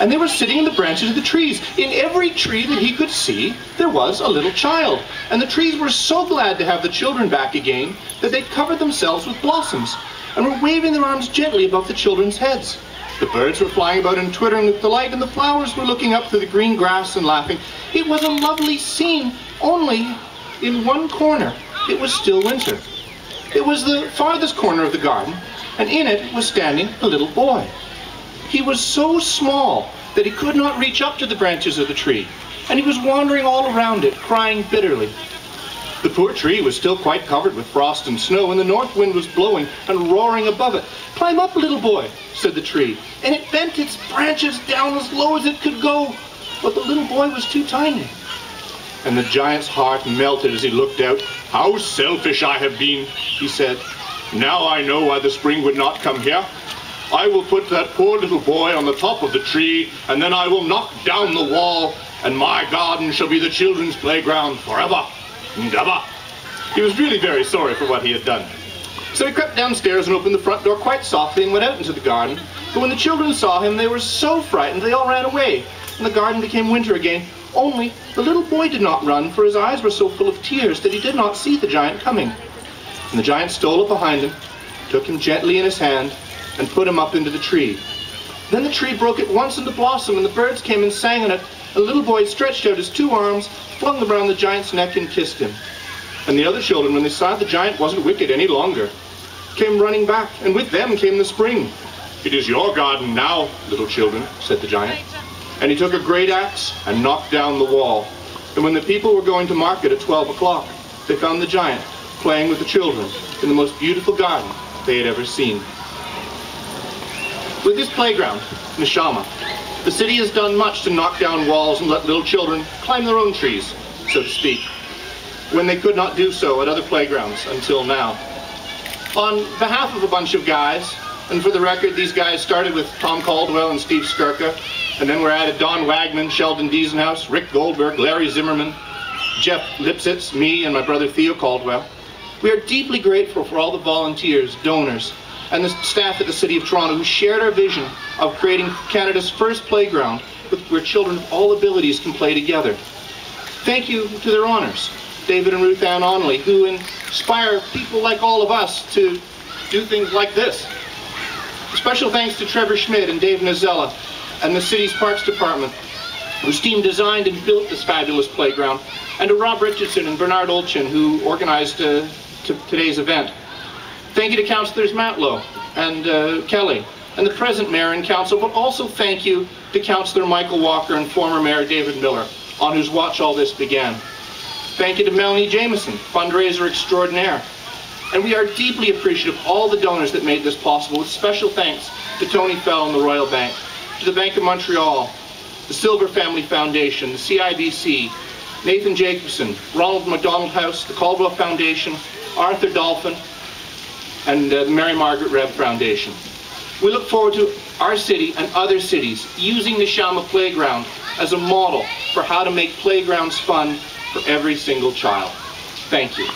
and they were sitting in the branches of the trees. In every tree that he could see, there was a little child, and the trees were so glad to have the children back again that they covered themselves with blossoms and were waving their arms gently above the children's heads. The birds were flying about and twittering with delight, and the flowers were looking up through the green grass and laughing. It was a lovely scene, only in one corner it was still winter. It was the farthest corner of the garden, and in it was standing a little boy. He was so small that he could not reach up to the branches of the tree, and he was wandering all around it, crying bitterly. The poor tree was still quite covered with frost and snow, and the north wind was blowing and roaring above it. "Climb up, little boy," said the tree, and it bent its branches down as low as it could go, but the little boy was too tiny. And the giant's heart melted as he looked out. "How selfish I have been," he said. "Now I know why the spring would not come here. I will put that poor little boy on the top of the tree, and then I will knock down the wall, and my garden shall be the children's playground forever and ever." He was really very sorry for what he had done. So he crept downstairs and opened the front door quite softly and went out into the garden. But when the children saw him, they were so frightened they all ran away, and the garden became winter again. Only the little boy did not run, for his eyes were so full of tears that he did not see the giant coming. And the giant stole up behind him, took him gently in his hand, and put him up into the tree. Then the tree broke at once into blossom, and the birds came and sang on it. And the little boy stretched out his two arms, flung them around the giant's neck, and kissed him. And the other children, when they saw the giant wasn't wicked any longer, came running back, and with them came the spring. "It is your garden now, little children," said the giant. And he took a great axe and knocked down the wall. And when the people were going to market at 12 o'clock, they found the giant playing with the children in the most beautiful garden they had ever seen. With this playground, Neshama, the city has done much to knock down walls and let little children climb their own trees, so to speak, when they could not do so at other playgrounds until now. On behalf of a bunch of guys, and for the record, these guys started with Tom Caldwell and Steve Skirka, and then were added Don Wagman, Sheldon Diesenhaus, Rick Goldberg, Larry Zimmerman, Jeff Lipsitz, me, and my brother Theo Caldwell. We are deeply grateful for all the volunteers, donors, and the staff at the City of Toronto who shared our vision of creating Canada's first playground where children of all abilities can play together. Thank you to their honors, David and Ruth Ann Onley, who inspire people like all of us to do things like this. Special thanks to Trevor Schmidt and Dave Nazella and the city's Parks Department, whose team designed and built this fabulous playground, and to Rob Richardson and Bernard Olchin, who organized today's event. Thank you to Councillors Matlow and Kelly, and the present Mayor and Council, but also thank you to Councillor Michael Walker and former Mayor David Miller, on whose watch all this began. Thank you to Melanie Jameson, fundraiser extraordinaire. And we are deeply appreciative of all the donors that made this possible, with special thanks to Tony Fell and the Royal Bank, to the Bank of Montreal, the Silver Family Foundation, the CIBC, Nathan Jacobson, Ronald McDonald House, the Caldwell Foundation, Arthur Dolphin, and the Mary Margaret Rebb Foundation. We look forward to our city and other cities using Neshama Playground as a model for how to make playgrounds fun for every single child. Thank you.